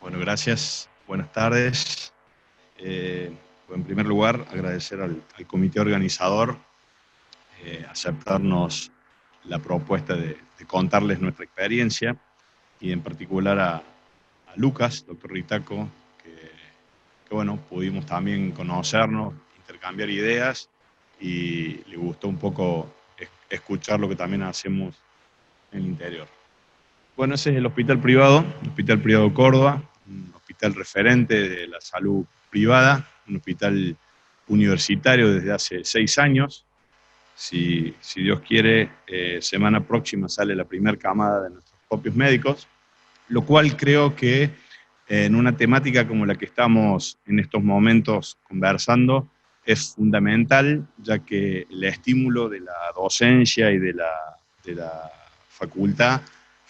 Bueno, gracias. Buenas tardes. Eh, en primer lugar, agradecer al comité organizador aceptarnos la propuesta de contarles nuestra experiencia y en particular a Lucas, doctor Ritaco, que, bueno, pudimos también conocernos, intercambiar ideas y le gustó un poco escuchar lo que también hacemos en el interior. Bueno, ese es el Hospital Privado Córdoba, un hospital referente de la salud privada, un hospital universitario desde hace 6 años. Si Dios quiere, semana próxima sale la primera camada de nuestros propios médicos, lo cual creo que en una temática como la que estamos en estos momentos conversando es fundamental, ya que el estímulo de la docencia y de la facultad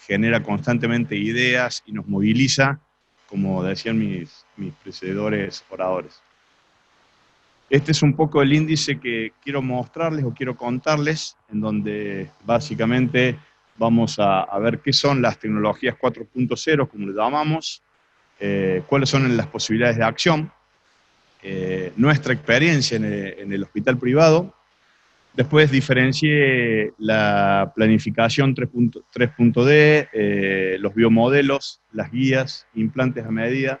genera constantemente ideas y nos moviliza, como decían mis precededores oradores. Este es un poco el índice que quiero mostrarles o quiero contarles, en donde básicamente vamos a ver qué son las tecnologías 4.0, como le llamamos, cuáles son las posibilidades de acción, nuestra experiencia en el hospital privado. Después diferencié la planificación 3.D, los biomodelos, las guías, implantes a medida,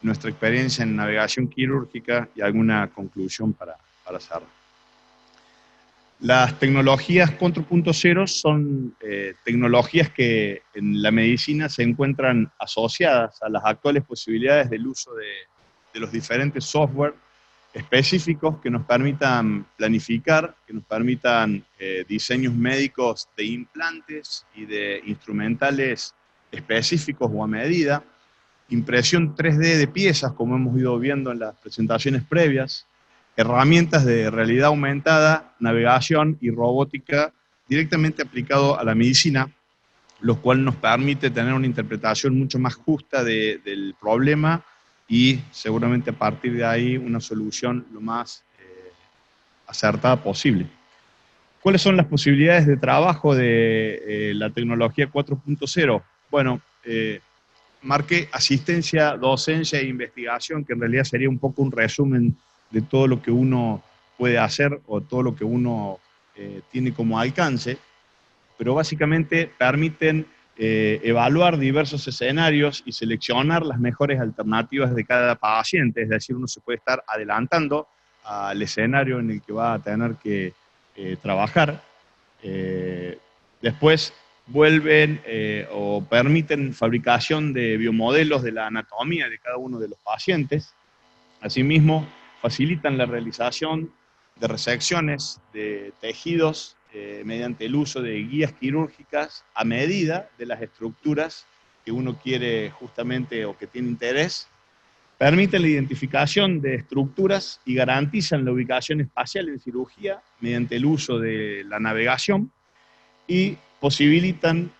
nuestra experiencia en navegación quirúrgica y alguna conclusión para cerrar. Las tecnologías 4.0 son tecnologías que en la medicina se encuentran asociadas a las actuales posibilidades del uso de los diferentes software específicos que nos permitan planificar, que nos permitan diseños médicos de implantes y de instrumentales específicos o a medida, impresión 3D de piezas, como hemos ido viendo en las presentaciones previas, herramientas de realidad aumentada, navegación y robótica directamente aplicado a la medicina, lo cual nos permite tener una interpretación mucho más justa del problema y seguramente a partir de ahí una solución lo más acertada posible. ¿Cuáles son las posibilidades de trabajo de la tecnología 4.0? Bueno, marqué asistencia, docencia e investigación, que en realidad sería un poco un resumen de todo lo que uno puede hacer o todo lo que uno tiene como alcance, pero básicamente permiten evaluar diversos escenarios y seleccionar las mejores alternativas de cada paciente, es decir, uno se puede estar adelantando al escenario en el que va a tener que trabajar. Eh, Después vuelven o permiten fabricación de biomodelos de la anatomía de cada uno de los pacientes. Asimismo, facilitan la realización de resecciones de tejidos mediante el uso de guías quirúrgicas a medida de las estructuras que uno quiere justamente o que tiene interés. Permiten la identificación de estructuras y garantizan la ubicación espacial en cirugía mediante el uso de la navegación y posibilitan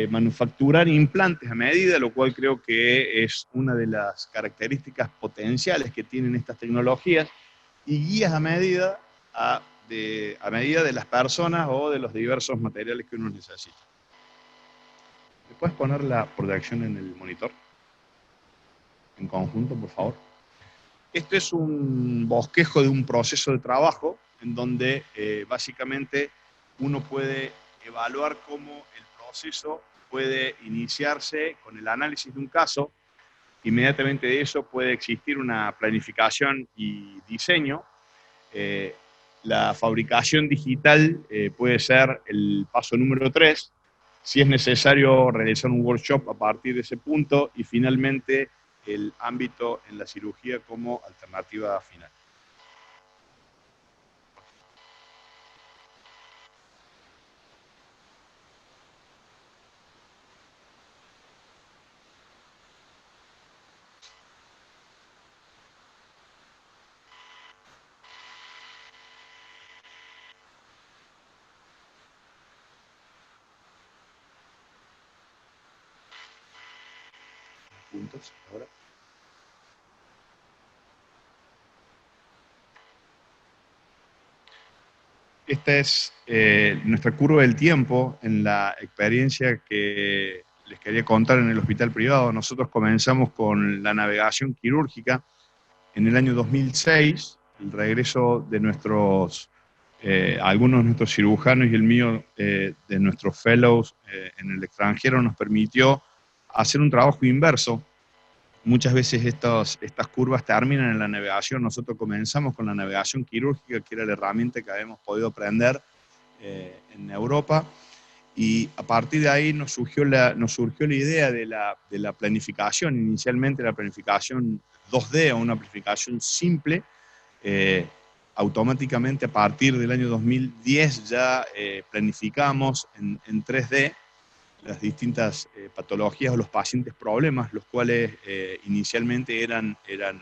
manufacturar implantes a medida, lo cual creo que es una de las características potenciales que tienen estas tecnologías, y guías a medida de las personas o de los diversos materiales que uno necesita. ¿Me puedes poner la proyección en el monitor? En conjunto, por favor. Este es un bosquejo de un proceso de trabajo en donde básicamente uno puede evaluar cómo el proceso puede iniciarse con el análisis de un caso. Inmediatamente de eso puede existir una planificación y diseño. Eh, la fabricación digital puede ser el paso número 3. Si es necesario realizar un workshop a partir de ese punto y finalmente el ámbito en la cirugía como alternativa final. Puntos ahora. Esta es nuestra curva del tiempo en la experiencia que les quería contar en el hospital privado. Nosotros comenzamos con la navegación quirúrgica en el año 2006, el regreso de algunos de nuestros cirujanos y el mío, de nuestros fellows en el extranjero, nos permitió hacer un trabajo inverso. Muchas veces estas curvas terminan en la navegación. Nosotros comenzamos con la navegación quirúrgica, que era la herramienta que habíamos podido aprender en Europa, y a partir de ahí nos surgió la idea de la planificación, inicialmente la planificación 2D, o una planificación simple. Automáticamente a partir del año 2010 ya planificamos en 3D las distintas patologías o los pacientes problemas, los cuales inicialmente eran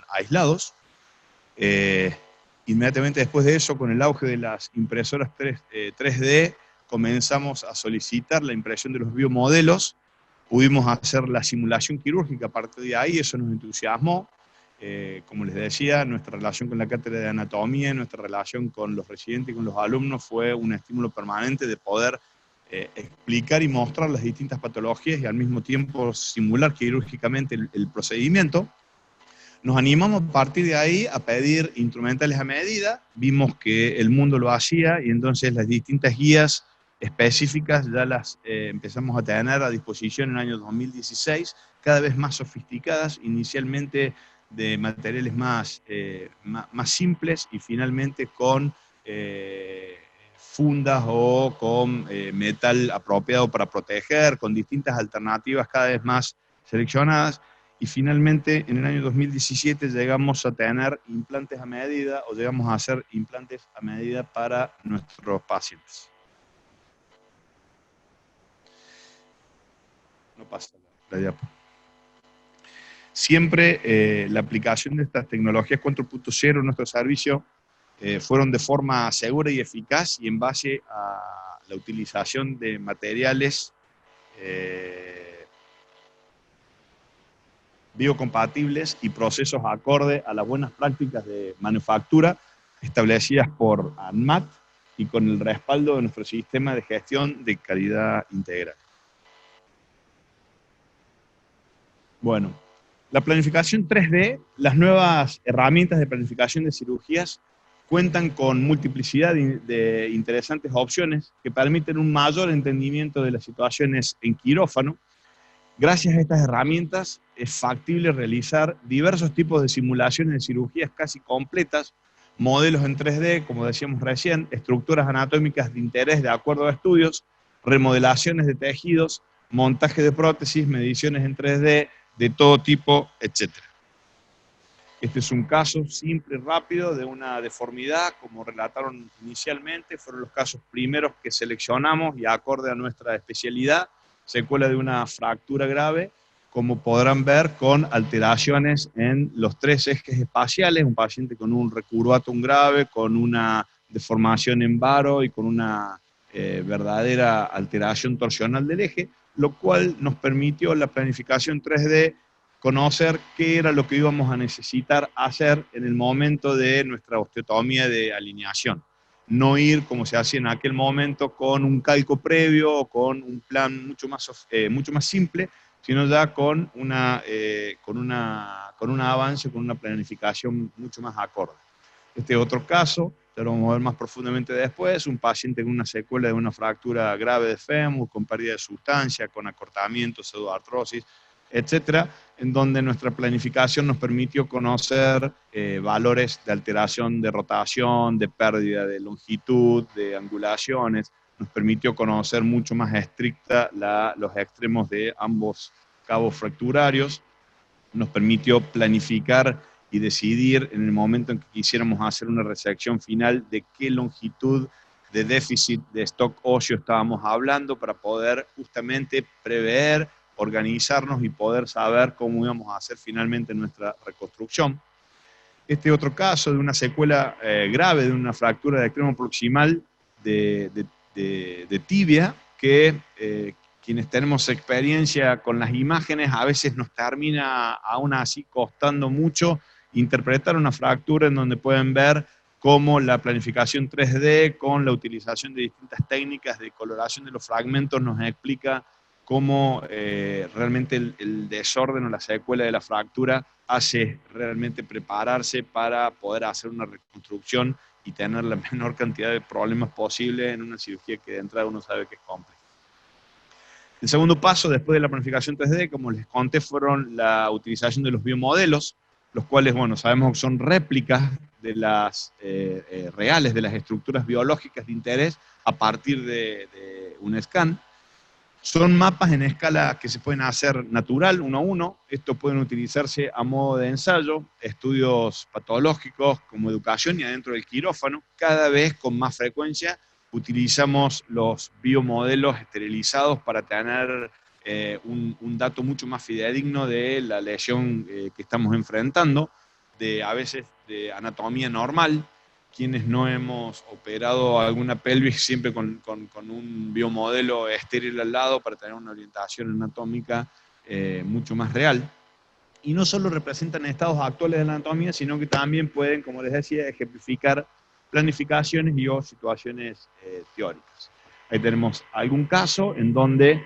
aislados. Inmediatamente después de eso, con el auge de las impresoras 3D, comenzamos a solicitar la impresión de los biomodelos, pudimos hacer la simulación quirúrgica a partir de ahí, eso nos entusiasmó. Como les decía, nuestra relación con la cátedra de anatomía, nuestra relación con los residentes y con los alumnos fue un estímulo permanente de poder explicar y mostrar las distintas patologías y al mismo tiempo simular quirúrgicamente el procedimiento. Nos animamos a partir de ahí a pedir instrumentales a medida, vimos que el mundo lo hacía y entonces las distintas guías específicas ya las empezamos a tener a disposición en el año 2016, cada vez más sofisticadas, inicialmente de materiales más simples y finalmente con fundas o con metal apropiado para proteger, con distintas alternativas cada vez más seleccionadas. Y finalmente, en el año 2017 llegamos a tener implantes a medida, o llegamos a hacer implantes a medida para nuestros pacientes. No pasa la diapo. Siempre la aplicación de estas tecnologías 4.0 en nuestro servicio fueron de forma segura y eficaz y en base a la utilización de materiales biocompatibles y procesos acorde a las buenas prácticas de manufactura establecidas por ANMAT y con el respaldo de nuestro sistema de gestión de calidad integral. Bueno, la planificación 3D, las nuevas herramientas de planificación de cirugías cuentan con multiplicidad de interesantes opciones que permiten un mayor entendimiento de las situaciones en quirófano. Gracias a estas herramientas es factible realizar diversos tipos de simulaciones de cirugías casi completas, modelos en 3D, como decíamos recién, estructuras anatómicas de interés de acuerdo a estudios, remodelaciones de tejidos, montaje de prótesis, mediciones en 3D de todo tipo, etc. Este es un caso simple y rápido de una deformidad, como relataron inicialmente, fueron los casos primeros que seleccionamos y acorde a nuestra especialidad, secuela de una fractura grave, como podrán ver, con alteraciones en los 3 ejes espaciales, un paciente con un recurvatum grave, con una deformación en varo y con una verdadera alteración torsional del eje, lo cual nos permitió la planificación 3D conocer qué era lo que íbamos a necesitar hacer en el momento de nuestra osteotomía de alineación. No ir, como se hacía en aquel momento, con un calco previo o con un plan mucho más simple, sino ya con un avance, con una planificación mucho más acorde. Este otro caso, ya lo vamos a ver más profundamente después, un paciente con una secuela de una fractura grave de fémur, con pérdida de sustancia, con acortamiento, pseudoartrosis, etcétera, en donde nuestra planificación nos permitió conocer valores de alteración de rotación, de pérdida de longitud, de angulaciones, nos permitió conocer mucho más estricta los extremos de ambos cabos fracturarios, nos permitió planificar y decidir en el momento en que quisiéramos hacer una resección final de qué longitud de déficit de stock óseo estábamos hablando para poder justamente prever, organizarnos y poder saber cómo íbamos a hacer finalmente nuestra reconstrucción. Este otro caso de una secuela grave, de una fractura de extremo proximal de tibia, que quienes tenemos experiencia con las imágenes a veces nos termina aún así costando mucho interpretar una fractura en donde pueden ver cómo la planificación 3D con la utilización de distintas técnicas de coloración de los fragmentos nos explica cómo realmente el desorden o la secuela de la fractura hace realmente prepararse para poder hacer una reconstrucción y tener la menor cantidad de problemas posible en una cirugía que de entrada uno sabe que es compleja. El segundo paso, después de la planificación 3D, como les conté, fueron la utilización de los biomodelos, los cuales, bueno, sabemos que son réplicas de las reales, de las estructuras biológicas de interés a partir de un scan. Son mapas en escala que se pueden hacer natural, 1 a 1. Estos pueden utilizarse a modo de ensayo, estudios patológicos como educación y adentro del quirófano. Cada vez con más frecuencia utilizamos los biomodelos esterilizados para tener un dato mucho más fidedigno de la lesión que estamos enfrentando, a veces de anatomía normal. Quienes no hemos operado alguna pelvis siempre con un biomodelo estéril al lado para tener una orientación anatómica mucho más real. Y no solo representan estados actuales de la anatomía, sino que también pueden, como les decía, ejemplificar planificaciones y o situaciones teóricas. Ahí tenemos algún caso en donde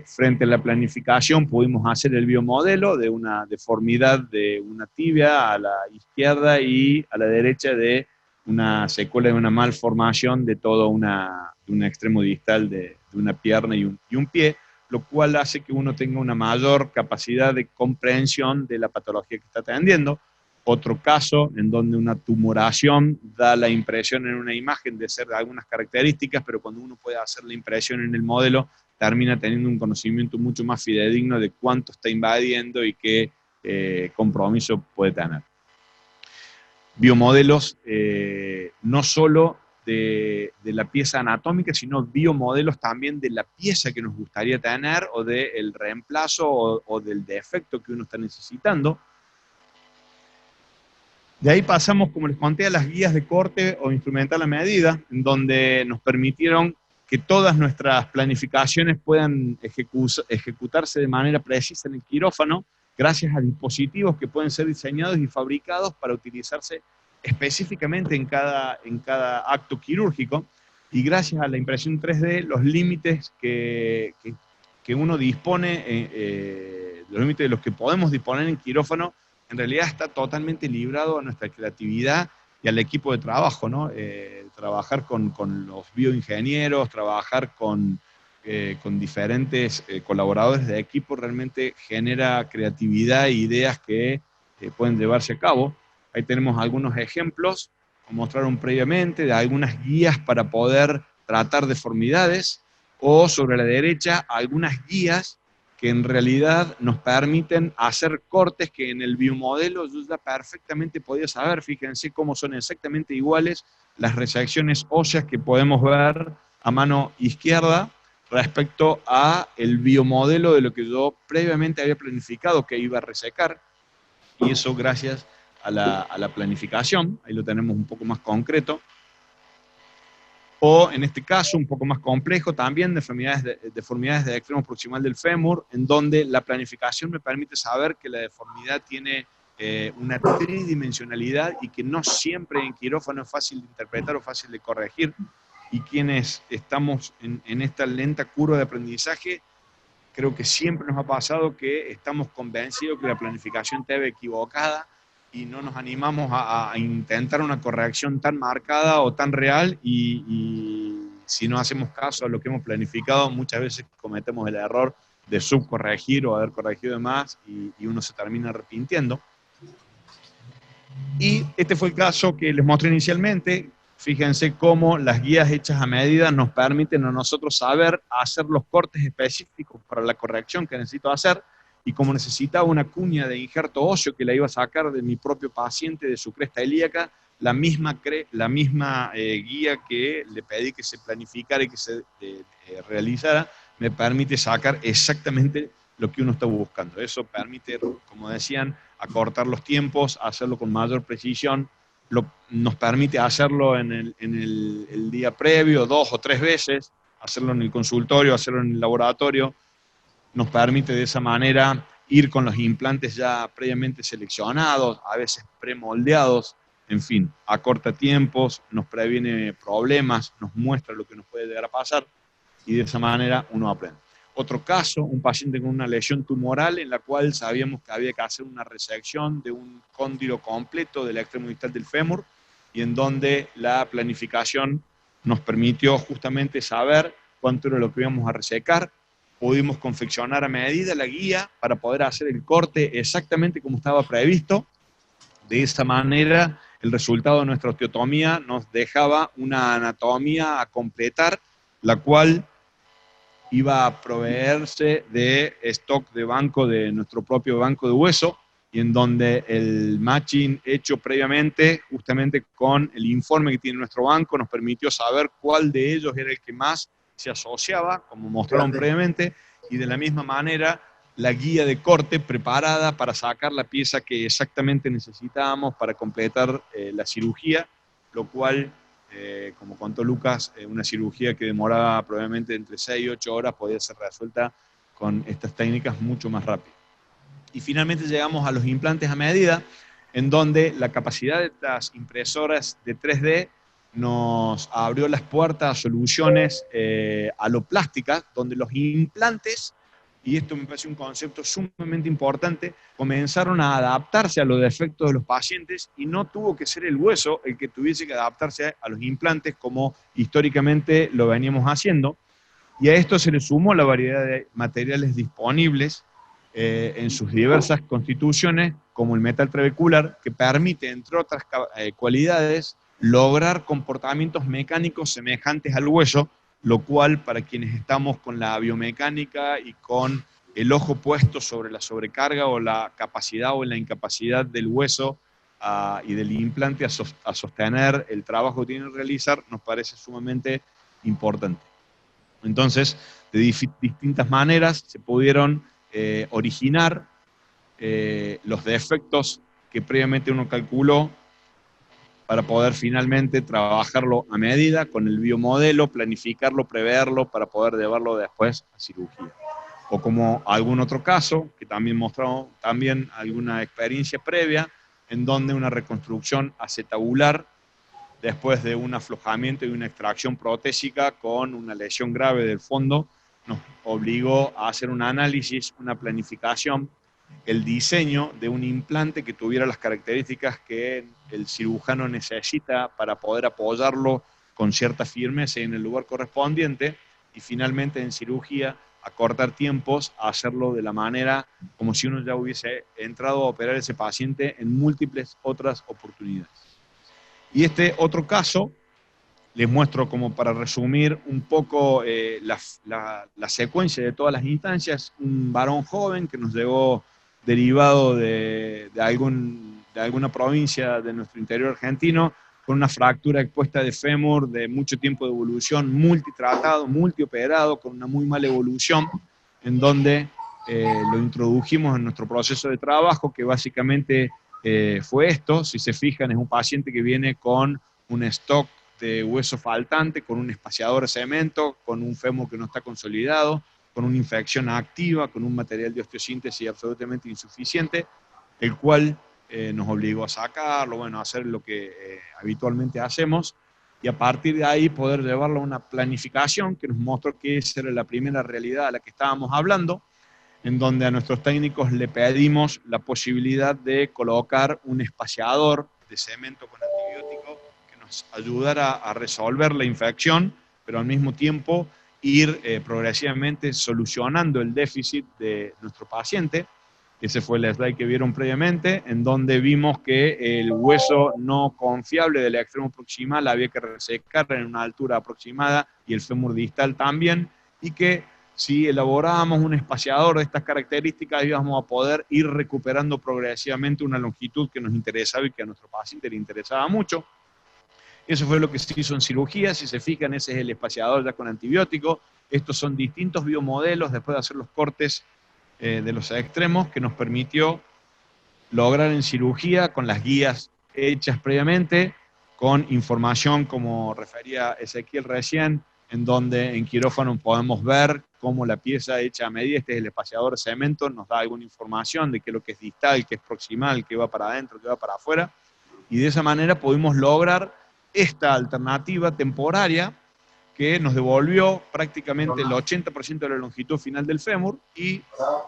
frente a la planificación pudimos hacer el biomodelo de una deformidad de una tibia a la izquierda y a la derecha de una secuela de una malformación de todo un extremo distal de una pierna y un pie, lo cual hace que uno tenga una mayor capacidad de comprensión de la patología que está atendiendo. Otro caso en donde una tumoración da la impresión en una imagen de ser de algunas características, pero cuando uno puede hacer la impresión en el modelo, termina teniendo un conocimiento mucho más fidedigno de cuánto está invadiendo y qué compromiso puede tener. Biomodelos no solo de la pieza anatómica, sino biomodelos también de la pieza que nos gustaría tener o del reemplazo o del defecto que uno está necesitando. De ahí pasamos, como les conté, a las guías de corte o instrumental a medida, en donde nos permitieron que todas nuestras planificaciones puedan ejecutarse de manera precisa en el quirófano, gracias a dispositivos que pueden ser diseñados y fabricados para utilizarse específicamente en cada acto quirúrgico, y gracias a la impresión 3D, los límites que uno dispone, los límites de los que podemos disponer en quirófano, en realidad está totalmente librado a nuestra creatividad y al equipo de trabajo, ¿no? Trabajar con los bioingenieros, trabajar con diferentes colaboradores de equipo realmente genera creatividad e ideas que pueden llevarse a cabo. Ahí tenemos algunos ejemplos, como mostraron previamente, de algunas guías para poder tratar deformidades, o sobre la derecha, algunas guías que en realidad nos permiten hacer cortes que en el biomodelo yo ya perfectamente podía saber. Fíjense cómo son exactamente iguales las resecciones óseas que podemos ver a mano izquierda respecto a el biomodelo de lo que yo previamente había planificado que iba a resecar, y eso gracias a la planificación. Ahí lo tenemos un poco más concreto. O en este caso, un poco más complejo también, deformidades del extremo proximal del fémur, en donde la planificación me permite saber que la deformidad tiene una tridimensionalidad y que no siempre en quirófano es fácil de interpretar o fácil de corregir. Y quienes estamos en esta lenta curva de aprendizaje, creo que siempre nos ha pasado que estamos convencidos que la planificación estaba equivocada y no nos animamos a intentar una corrección tan marcada o tan real, y si no hacemos caso a lo que hemos planificado, muchas veces cometemos el error de subcorregir o haber corregido de más y uno se termina arrepintiendo. Y este fue el caso que les mostré inicialmente. Fíjense cómo las guías hechas a medida nos permiten a nosotros saber hacer los cortes específicos para la corrección que necesito hacer, y como necesitaba una cuña de injerto óseo que la iba a sacar de mi propio paciente de su cresta ilíaca, la misma guía que le pedí que se planificara y que se realizara, me permite sacar exactamente lo que uno está buscando. Eso permite, como decían, acortar los tiempos, hacerlo con mayor precisión. Nos permite hacerlo en el día previo 2 o 3 veces, hacerlo en el consultorio, hacerlo en el laboratorio. Nos permite de esa manera ir con los implantes ya previamente seleccionados, a veces premoldeados, en fin, acorta tiempos, nos previene problemas, nos muestra lo que nos puede llegar a pasar, y de esa manera uno aprende. Otro caso, un paciente con una lesión tumoral en la cual sabíamos que había que hacer una resección de un cóndilo completo del extremo distal del fémur, y en donde la planificación nos permitió justamente saber cuánto era lo que íbamos a resecar. Pudimos confeccionar a medida la guía para poder hacer el corte exactamente como estaba previsto. De esa manera, el resultado de nuestra osteotomía nos dejaba una anatomía a completar, la cual iba a proveerse de stock de banco de nuestro propio banco de hueso, y en donde el matching hecho previamente, justamente con el informe que tiene nuestro banco, nos permitió saber cuál de ellos era el que más se asociaba, como mostraron previamente, y de la misma manera la guía de corte preparada para sacar la pieza que exactamente necesitábamos para completar la cirugía, lo cual, como contó Lucas, una cirugía que demoraba probablemente entre 6 y 8 horas podía ser resuelta con estas técnicas mucho más rápido. Y finalmente llegamos a los implantes a medida, en donde la capacidad de estas impresoras de 3D nos abrió las puertas a soluciones aloplásticas, donde los implantes, y esto me parece un concepto sumamente importante, comenzaron a adaptarse a los defectos de los pacientes, y no tuvo que ser el hueso el que tuviese que adaptarse a los implantes como históricamente lo veníamos haciendo. Y a esto se le sumó la variedad de materiales disponibles en sus diversas constituciones, como el metal trabecular, que permite, entre otras cualidades, lograr comportamientos mecánicos semejantes al hueso, lo cual, para quienes estamos con la biomecánica y con el ojo puesto sobre la sobrecarga o la capacidad o la incapacidad del hueso y del implante a sostener el trabajo que tiene que realizar, nos parece sumamente importante. Entonces, de distintas maneras se pudieron originar los defectos que previamente uno calculó para poder finalmente trabajarlo a medida con el biomodelo, planificarlo, preverlo para poder llevarlo después a cirugía. O como algún otro caso, que también mostró también alguna experiencia previa, en donde una reconstrucción acetabular después de un aflojamiento y una extracción protésica con una lesión grave del fondo, nos obligó a hacer un análisis, una planificación, el diseño de un implante que tuviera las características que el cirujano necesita para poder apoyarlo con cierta firmeza en el lugar correspondiente, y finalmente en cirugía acortar tiempos, a hacerlo de la manera como si uno ya hubiese entrado a operar a ese paciente en múltiples otras oportunidades. Y este otro caso, les muestro como para resumir un poco la secuencia de todas las instancias, un varón joven que nos llegó derivado de alguna provincia de nuestro interior argentino, con una fractura expuesta de fémur de mucho tiempo de evolución, multitratado, multioperado, con una muy mala evolución, en donde lo introdujimos en nuestro proceso de trabajo, que básicamente fue esto. Si se fijan, es un paciente que viene con un stock de hueso faltante, con un espaciador de cemento, con un fémur que no está consolidado, con una infección activa, con un material de osteosíntesis absolutamente insuficiente, el cual nos obligó a sacarlo, bueno, a hacer lo que habitualmente hacemos, y a partir de ahí poder llevarlo a una planificación que nos mostró que esa era la primera realidad a la que estábamos hablando, en donde a nuestros técnicos le pedimos la posibilidad de colocar un espaciador de cemento con antibiótico que nos ayudara a resolver la infección, pero al mismo tiempo ir progresivamente solucionando el déficit de nuestro paciente. Ese fue el slide que vieron previamente, en donde vimos que el hueso no confiable del extremo proximal había que resecar en una altura aproximada, y el fémur distal también, y que si elaborábamos un espaciador de estas características íbamos a poder ir recuperando progresivamente una longitud que nos interesaba y que a nuestro paciente le interesaba mucho. Eso fue lo que se hizo en cirugía. Si se fijan, ese es el espaciador ya con antibiótico. Estos son distintos biomodelos después de hacer los cortes de los extremos, que nos permitió lograr en cirugía, con las guías hechas previamente, con información como refería Ezequiel recién, en donde en quirófano podemos ver cómo la pieza hecha a medida, este es el espaciador de cemento, nos da alguna información de qué es lo que es distal, qué es proximal, qué va para adentro, qué va para afuera, y de esa manera pudimos lograr esta alternativa temporaria que nos devolvió prácticamente el 80% de la longitud final del fémur y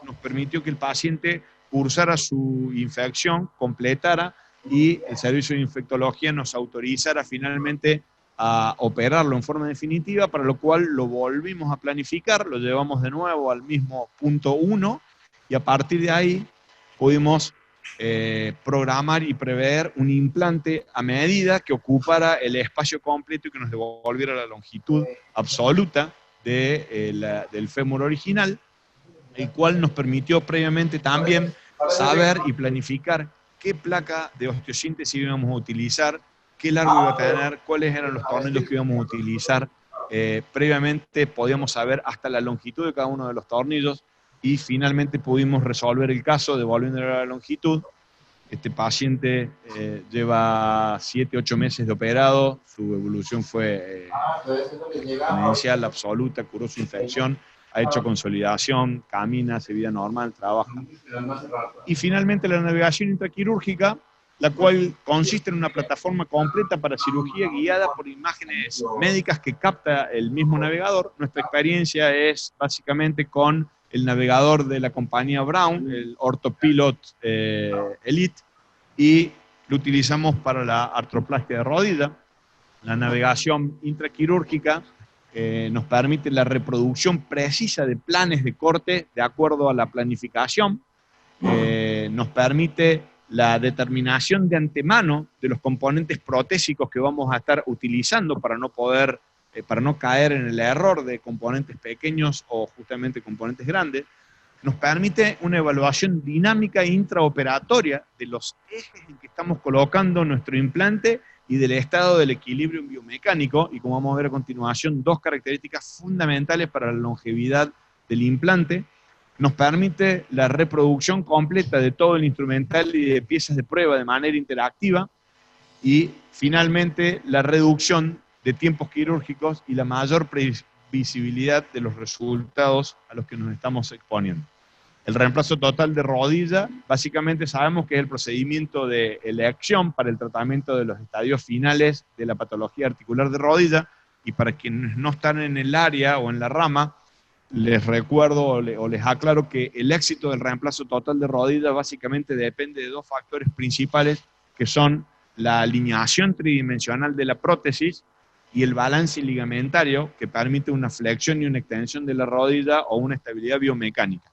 nos permitió que el paciente cursara su infección, completara, y el servicio de infectología nos autorizara finalmente a operarlo en forma definitiva, para lo cual lo volvimos a planificar, lo llevamos de nuevo al mismo punto 1, y a partir de ahí pudimos programar y prever un implante a medida que ocupara el espacio completo y que nos devolviera la longitud absoluta del fémur original, el cual nos permitió previamente también saber y planificar qué placa de osteosíntesis íbamos a utilizar, qué largo iba a tener, cuáles eran los tornillos que íbamos a utilizar. Previamente podíamos saber hasta la longitud de cada uno de los tornillos, y finalmente pudimos resolver el caso devolviéndole la longitud. Este paciente lleva 7-8 meses de operado, su evolución fue exponencial, absoluta, curó su infección, ha hecho consolidación, camina, hace vida normal, trabaja. Y finalmente la navegación intraquirúrgica, la cual consiste en una plataforma completa para cirugía guiada por imágenes médicas que capta el mismo navegador. Nuestra experiencia es básicamente con el navegador de la compañía Brown, el Orthopilot Elite, y lo utilizamos para la artroplastia de rodilla. La navegación intraquirúrgica nos permite la reproducción precisa de planes de corte de acuerdo a la planificación, nos permite la determinación de antemano de los componentes protésicos que vamos a estar utilizando para no caer en el error de componentes pequeños o justamente componentes grandes. Nos permite una evaluación dinámica e intraoperatoria de los ejes en que estamos colocando nuestro implante y del estado del equilibrio biomecánico, y como vamos a ver a continuación, dos características fundamentales para la longevidad del implante. Nos permite la reproducción completa de todo el instrumental y de piezas de prueba de manera interactiva, y finalmente la reducción de tiempos quirúrgicos y la mayor previsibilidad de los resultados a los que nos estamos exponiendo. El reemplazo total de rodilla, básicamente sabemos que es el procedimiento de elección para el tratamiento de los estadios finales de la patología articular de rodilla, y para quienes no están en el área o en la rama, les recuerdo o les aclaro que el éxito del reemplazo total de rodilla básicamente depende de dos factores principales, que son la alineación tridimensional de la prótesis y el balance ligamentario, que permite una flexión y una extensión de la rodilla o una estabilidad biomecánica.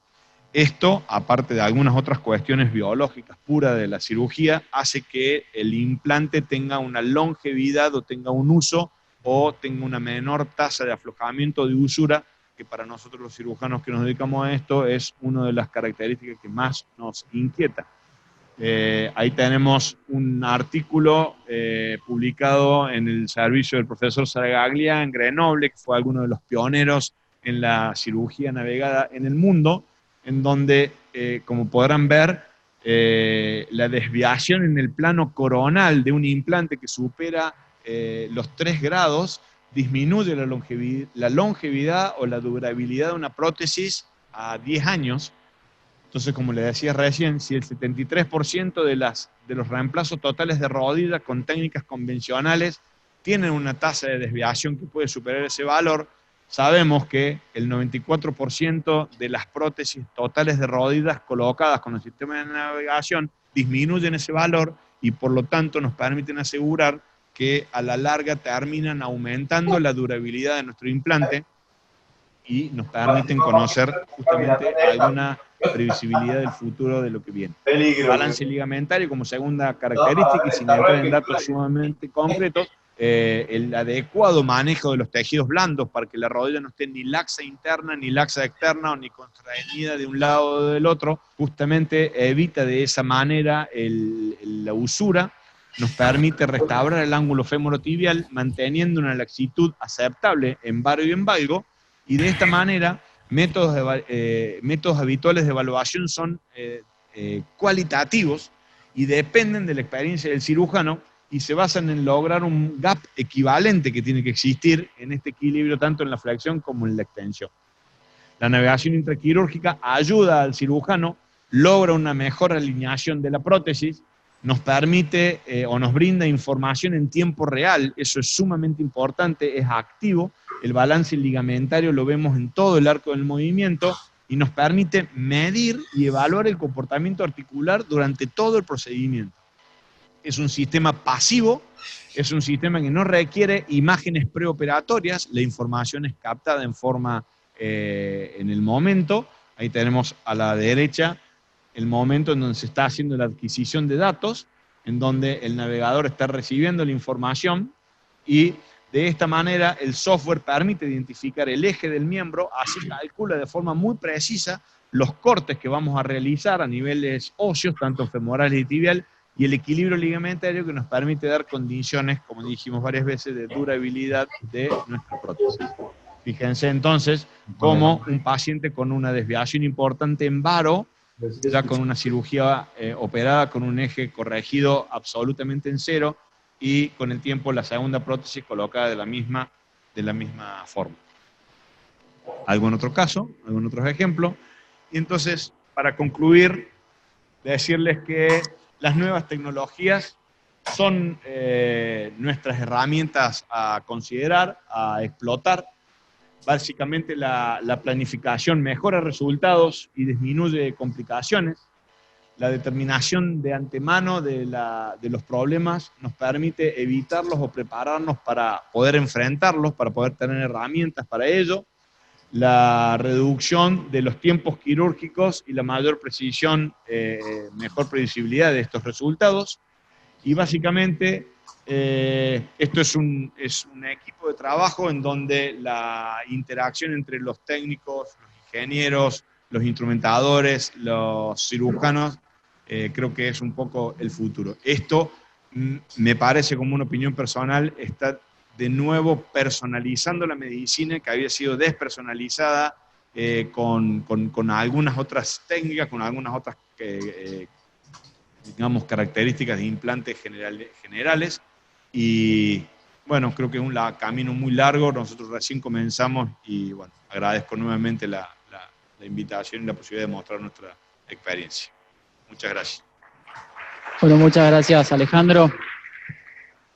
Esto, aparte de algunas otras cuestiones biológicas puras de la cirugía, hace que el implante tenga una longevidad o tenga un uso o tenga una menor tasa de aflojamiento de usura, que para nosotros los cirujanos que nos dedicamos a esto es una de las características que más nos inquieta. Ahí tenemos un artículo publicado en el servicio del profesor Saragaglia en Grenoble, que fue alguno de los pioneros en la cirugía navegada en el mundo, en donde, como podrán ver, la desviación en el plano coronal de un implante que supera los 3 grados disminuye la longevidad o la durabilidad de una prótesis a 10 años. Entonces, como les decía recién, si el 73% de los reemplazos totales de rodilla con técnicas convencionales tienen una tasa de desviación que puede superar ese valor, sabemos que el 94% de las prótesis totales de rodillas colocadas con el sistema de navegación disminuyen ese valor, y por lo tanto nos permiten asegurar que a la larga terminan aumentando la durabilidad de nuestro implante y nos permiten conocer justamente alguna previsibilidad del futuro de lo que viene. Balance ligamentario como segunda característica, y sin entrar en datos sumamente concretos, el adecuado manejo de los tejidos blandos para que la rodilla no esté ni laxa interna, ni laxa externa, o ni contraída de un lado o del otro, justamente evita de esa manera la usura, nos permite restaurar el ángulo femorotibial manteniendo una laxitud aceptable en vario y en valgo, y de esta manera métodos habituales de evaluación son cualitativos y dependen de la experiencia del cirujano, y se basan en lograr un gap equivalente que tiene que existir en este equilibrio tanto en la flexión como en la extensión. La navegación intraquirúrgica ayuda al cirujano, logra una mejor alineación de la prótesis, nos permite o nos brinda información en tiempo real, eso es sumamente importante, es activo, el balance ligamentario lo vemos en todo el arco del movimiento y nos permite medir y evaluar el comportamiento articular durante todo el procedimiento. Es un sistema pasivo, es un sistema que no requiere imágenes preoperatorias, la información es captada en forma en el momento. Ahí tenemos a la derecha el momento en donde se está haciendo la adquisición de datos, en donde el navegador está recibiendo la información y de esta manera el software permite identificar el eje del miembro, así calcula de forma muy precisa los cortes que vamos a realizar a niveles óseos, tanto femorales y tibial, y el equilibrio ligamentario que nos permite dar condiciones, como dijimos varias veces, de durabilidad de nuestra prótesis. Fíjense entonces cómo un paciente con una desviación importante en varo, ya con una cirugía operada, con un eje corregido absolutamente en cero, y con el tiempo la segunda prótesis colocada de la misma forma. ¿Algún otro caso? ¿Algún otro ejemplo? Y entonces, para concluir, decirles que las nuevas tecnologías son nuestras herramientas a considerar, a explotar. Básicamente la planificación mejora resultados y disminuye complicaciones. La determinación de antemano de los problemas nos permite evitarlos o prepararnos para poder enfrentarlos, para poder tener herramientas para ello. La reducción de los tiempos quirúrgicos y la mayor precisión, mejor previsibilidad de estos resultados. Y básicamente esto es un equipo de trabajo en donde la interacción entre los técnicos, los ingenieros, los instrumentadores, los cirujanos, creo que es un poco el futuro. Esto me parece, como una opinión personal, está de nuevo personalizando la medicina que había sido despersonalizada con algunas otras técnicas, con algunas otras digamos, características de implantes generales, y bueno, creo que es un camino muy largo, nosotros recién comenzamos y bueno, agradezco nuevamente la invitación y la posibilidad de mostrar nuestra experiencia. Muchas gracias. Bueno, muchas gracias, Alejandro.